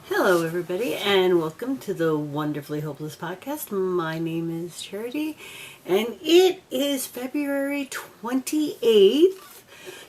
Hello, everybody, and welcome to the Wonderfully Hopeless podcast. My name is Charity, and it is February 28th,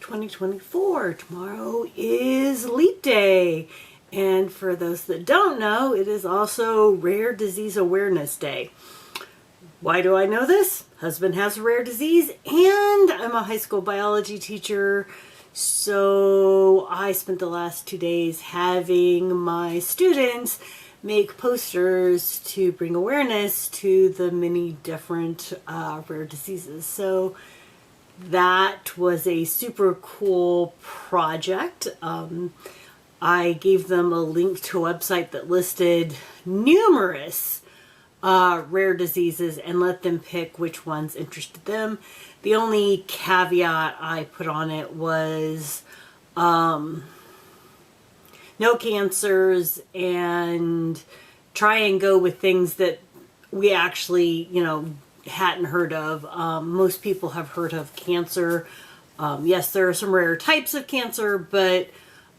2024. Tomorrow is Leap Day, and for those that don't know, it is also Rare Disease Awareness Day. Why do I know this? Husband has a rare disease, and I'm a high school biology teacher. So I spent the last 2 days having my students make posters to bring awareness to the many different rare diseases. So that was a super cool project. I gave them a link to a website that listed numerous rare diseases and let them pick which ones interested them. The only caveat I put on it was no cancers, and try and go with things that we actually, hadn't heard of. Most people have heard of cancer. Yes, there are some rare types of cancer, but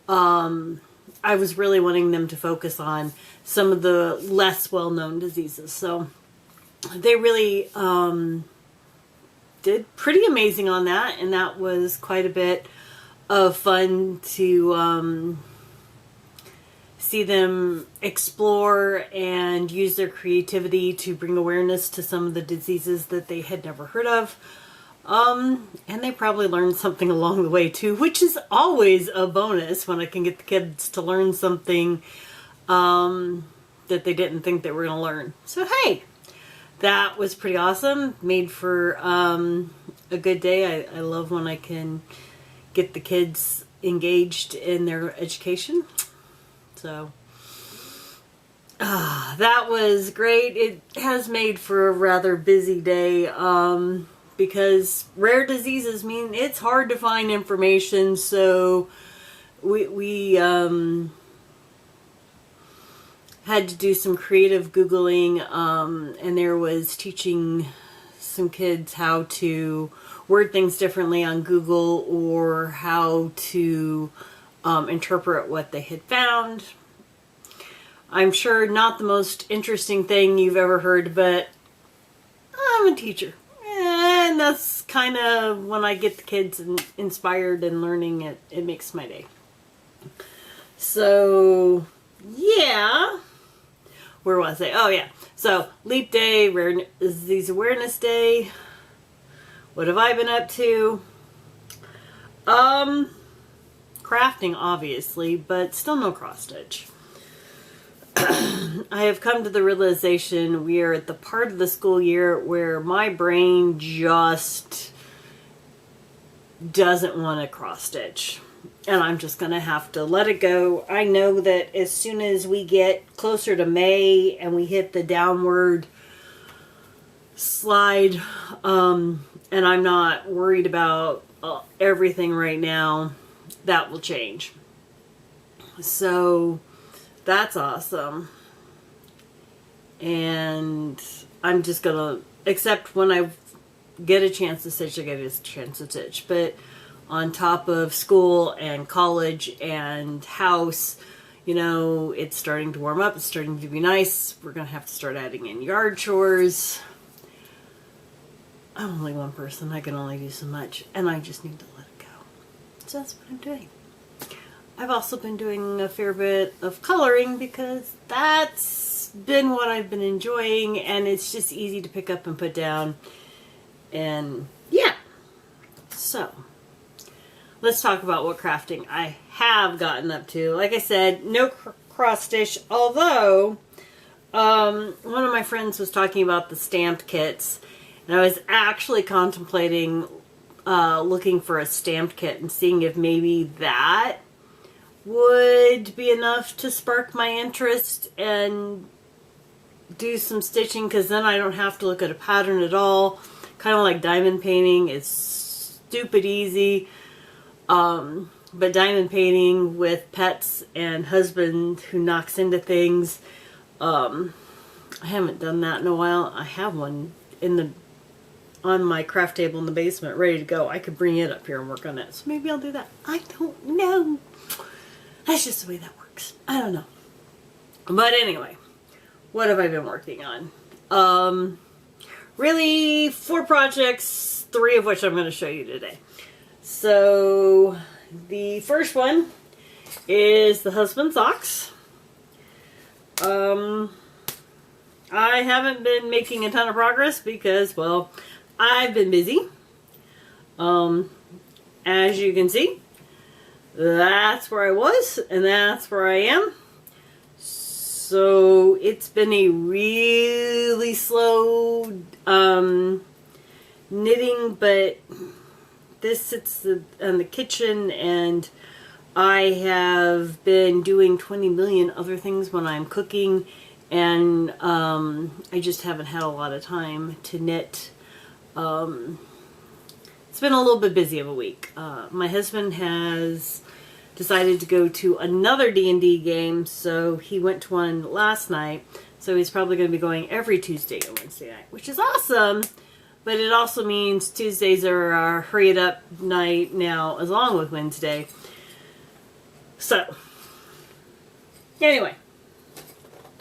I was really wanting them to focus on some of the less well-known diseases. So they really did pretty amazing on that, and that was quite a bit of fun to see them explore and use their creativity to bring awareness to some of the diseases that they had never heard of. And they probably learned something along the way too, which is always a bonus when I can get the kids to learn something that they didn't think they were going to learn. So hey, that was pretty awesome. Made for a good day. I love when I can get the kids engaged in their education. So that was great. It has made for a rather busy day because rare diseases mean it's hard to find information. So we had to do some creative Googling, and there was teaching some kids how to word things differently on Google, or how to interpret what they had found. I'm sure not the most interesting thing you've ever heard, but I'm a teacher. And that's kind of when I get the kids inspired and learning, it makes my day. So, yeah. Where was I? Oh, yeah. So, Leap Day, Rare Disease Awareness Day. What have I been up to? Crafting, obviously, but still no cross stitch. I have come to the realization we are at the part of the school year where my brain just doesn't want to cross stitch. And I'm just going to have to let it go. I know that as soon as we get closer to May and we hit the downward slide, and I'm not worried about everything right now, that will change. So that's awesome. And I'm just going to, except when I get a chance to stitch, I get a chance to stitch. But on top of school and college and house, it's starting to warm up. It's starting to be nice. We're going to have to start adding in yard chores. I'm only one person. I can only do so much. And I just need to let it go. So that's what I'm doing. I've also been doing a fair bit of coloring because that's been what I've been enjoying. And it's just easy to pick up and put down. And yeah. So let's talk about what crafting I have gotten up to. Like I said, no cross stitch, although one of my friends was talking about the stamped kits, and I was actually contemplating looking for a stamped kit and seeing if maybe that would be enough to spark my interest and do some stitching, because then I don't have to look at a pattern at all. Kind of like diamond painting. It's stupid easy. But diamond painting with pets and husband who knocks into things, I haven't done that in a while. I have one on my craft table in the basement ready to go. I could bring it up here and work on it. So maybe I'll do that. I don't know. That's just the way that works. I don't know. But anyway, what have I been working on? Really 4 projects, 3 of which I'm going to show you today. So the first one is the husband socks. I haven't been making a ton of progress because, well, I've been busy. As you can see, that's where I was and that's where I am. So it's been a really slow knitting, but this sits in the kitchen and I have been doing 20 million other things when I'm cooking, and I just haven't had a lot of time to knit. It's been a little bit busy of a week. My husband has decided to go to another D&D game, so he went to one last night. So he's probably going to be going every Tuesday and Wednesday night, which is awesome. But it also means Tuesdays are our hurry it up night now, along with Wednesday. So, anyway,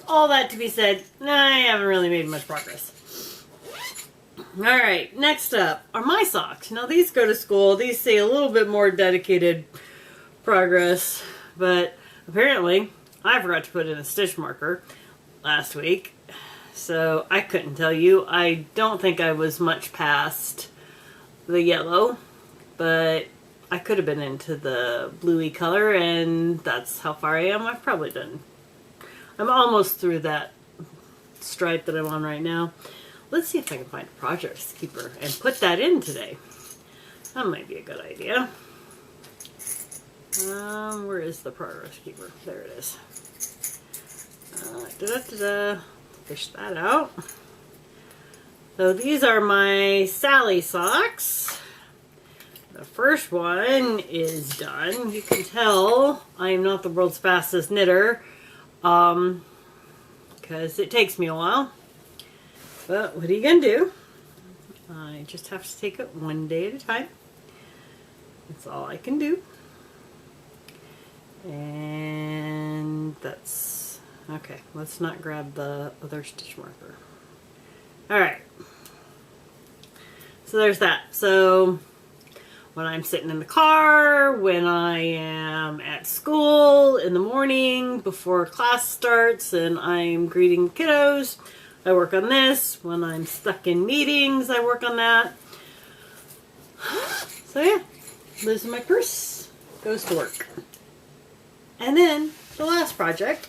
all that to be said, I haven't really made much progress. Alright, next up are my socks. Now these go to school. These say a little bit more dedicated progress, but apparently I forgot to put in a stitch marker last week, so I couldn't tell you. I don't think I was much past the yellow, but I could have been into the bluey color, and that's how far I am. I'm almost through that stripe that I'm on right now. Let's see if I can find a Progress Keeper and put that in today. That might be a good idea. Where is the Progress Keeper? There it is. Fish that out. So these are my Sally socks. The first one is done. You can tell I am not the world's fastest knitter, because it takes me a while. But what are you going to do? I just have to take it one day at a time. That's all I can do. And that's... okay, let's not grab the other stitch marker. Alright. So there's that. So when I'm sitting in the car, when I am at school in the morning before class starts and I'm greeting kiddos, I work on this. When I'm stuck in meetings, I work on that. So yeah, lives in my purse, goes to work. And then the last project,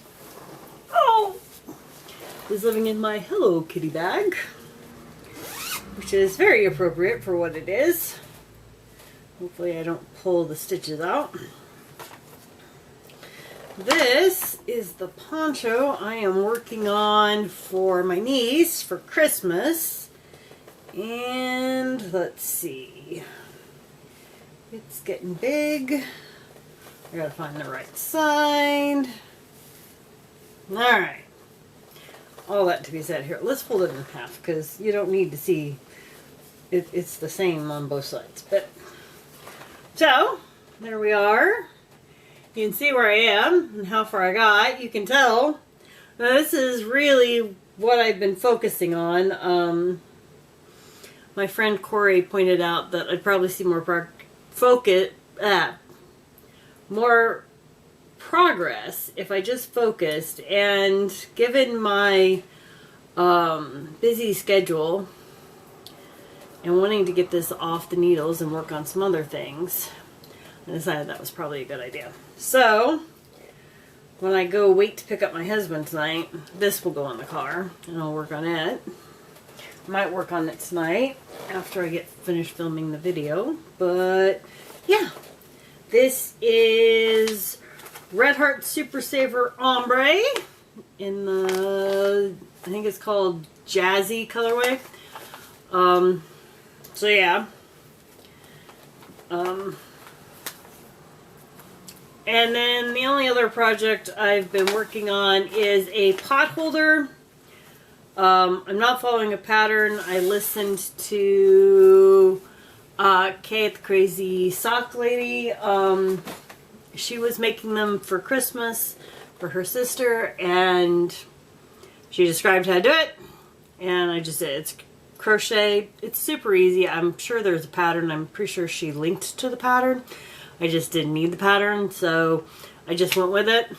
is living in my Hello Kitty bag, which is very appropriate for what it is. Hopefully I don't pull the stitches out. This is the poncho I am working on for my niece for Christmas. And let's see. It's getting big. I gotta find the right side. Alright. All that to be said here. Let's fold it in half because you don't need to see it's the same on both sides. But so, there we are. You can see where I am and how far I got. You can tell. Now, this is really what I've been focusing on. My friend Corey pointed out that I'd probably see more progress if I just focused. And given my busy schedule and wanting to get this off the needles and work on some other things, I decided that was probably a good idea. So, when I go wait to pick up my husband tonight, this will go in the car, and I'll work on it. I might work on it tonight after I get finished filming the video, but yeah. This is Red Heart Super Saver Ombre in the, I think it's called Jazzy colorway. So yeah. And then the only other project I've been working on is a pot holder. I'm not following a pattern. I listened to Kate the Crazy Sock Lady. She was making them for Christmas for her sister, and she described how to do it, and I just did it. It's crochet. It's super easy. I'm sure there's a pattern. I'm pretty sure she linked to the pattern. I just didn't need the pattern, so I just went with it.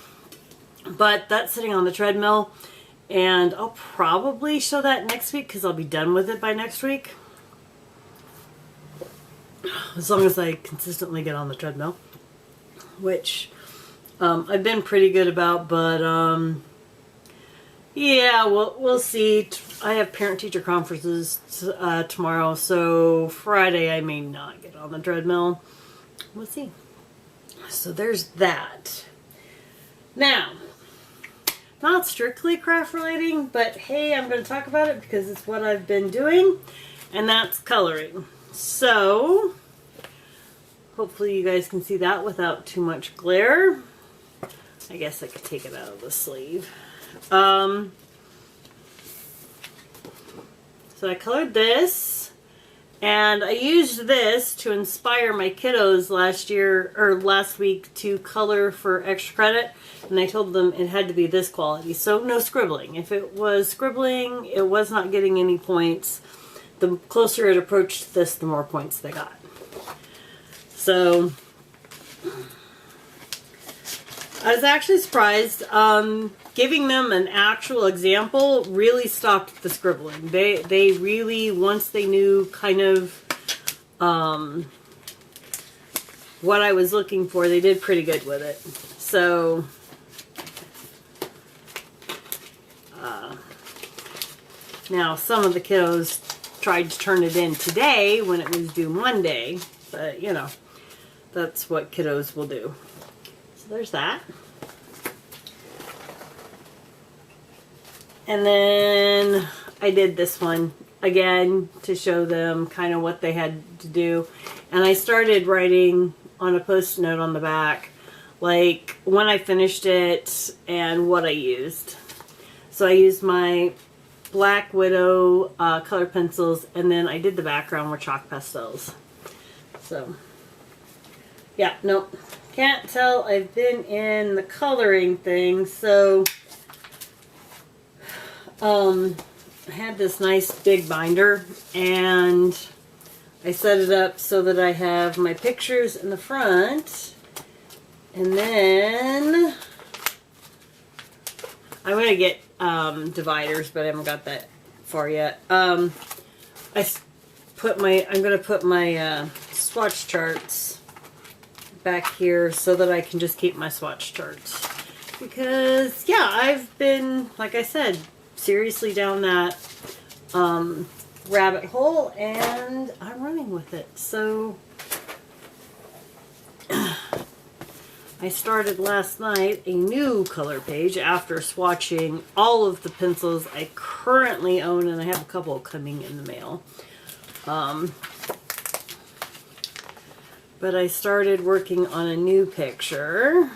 But that's sitting on the treadmill, and I'll probably show that next week because I'll be done with it by next week. As long as I consistently get on the treadmill, which I've been pretty good about, but yeah, we'll see. I have parent-teacher conferences tomorrow, so Friday I may not get on the treadmill. We'll see. So there's that. Now, not strictly craft relating, but hey, I'm going to talk about it because it's what I've been doing, and that's coloring. So, hopefully you guys can see that without too much glare. I guess I could take it out of the sleeve. So I colored this, and I used this to inspire my kiddos last week to color for extra credit, and I told them it had to be this quality, so no scribbling. If it was scribbling, it was not getting any points. The closer it approached this, the more points they got. So I was actually surprised. Giving them an actual example really stopped the scribbling. They really, once they knew kind of what I was looking for, they did pretty good with it. So now some of the kiddos tried to turn it in today when it was due Monday, but you know, that's what kiddos will do. So there's that. And then I did this one again to show them kind of what they had to do. And I started writing on a post-it note on the back, like when I finished it and what I used. So I used my Black Widow color pencils, and then I did the background with chalk pastels. So, yeah, nope. Can't tell I've been in the coloring thing, so I had this nice big binder, and I set it up so that I have my pictures in the front, and then I'm going to get dividers, but I haven't got that far yet. I'm going to put my swatch charts back here so that I can just keep my swatch charts. Because, yeah, I've been, like I said, seriously down that rabbit hole, and I'm running with it. So I started last night a new color page after swatching all of the pencils I currently own, and I have a couple coming in the mail. But I started working on a new picture.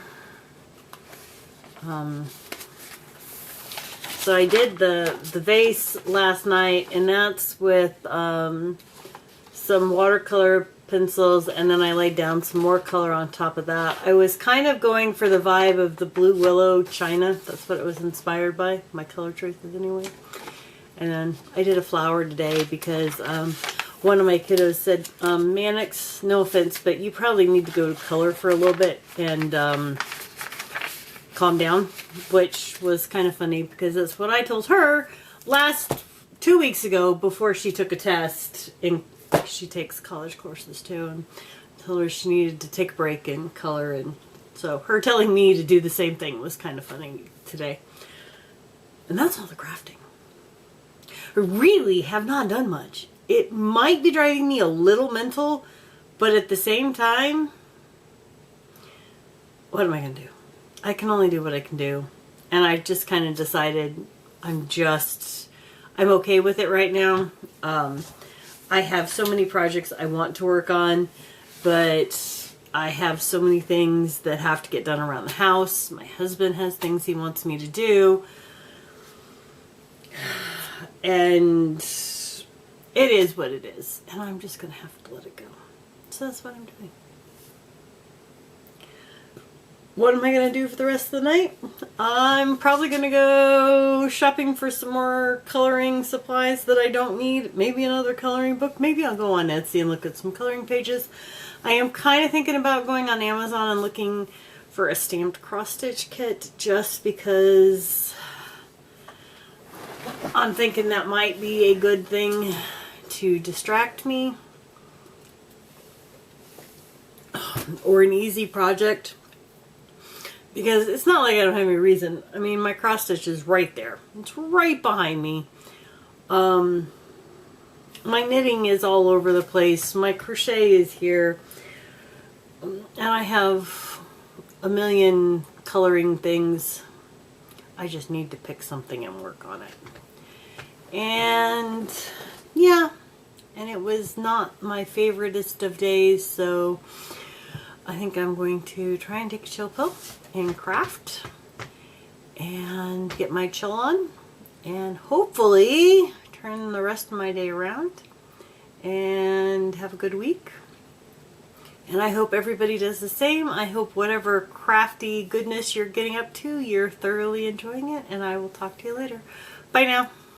So I did the vase last night, and that's with some watercolor pencils, and then I laid down some more color on top of that. I was kind of going for the vibe of the Blue Willow China. That's what it was inspired by, my color choices anyway. And then I did a flower today because one of my kiddos said, Mannix, no offense, but you probably need to go to color for a little bit and calm down, which was kind of funny because that's what I told her 2 weeks ago before she took a test. She takes college courses too, and told her she needed to take a break and color, and so her telling me to do the same thing was kind of funny today. And that's all the crafting. I really have not done much. It might be driving me a little mental, but at the same time, what am I going to do? I can only do what I can do. And I just kind of decided I'm okay with it right now. I have so many projects I want to work on, but I have so many things that have to get done around the house. My husband has things he wants me to do. And it is what it is. And I'm just going to have to let it go. So that's what I'm doing. what am I going to do for the rest of the night? I'm probably going to go shopping for some more coloring supplies that I don't need. Maybe another coloring book. Maybe I'll go on Etsy and look at some coloring pages. I am kind of thinking about going on Amazon and looking for a stamped cross-stitch kit, just because I'm thinking that might be a good thing to distract me, or an easy project, because it's not like I don't have any reason. I mean, my cross stitch is right there. It's right behind me. My knitting is all over the place. My crochet is here. And I have a million coloring things. I just need to pick something and work on it. And yeah, and it was not my favoriteest of days, so I think I'm going to try and take a chill pill and craft and get my chill on and hopefully turn the rest of my day around and have a good week. And I hope everybody does the same. I hope whatever crafty goodness you're getting up to, you're thoroughly enjoying it, and I will talk to you later. Bye now.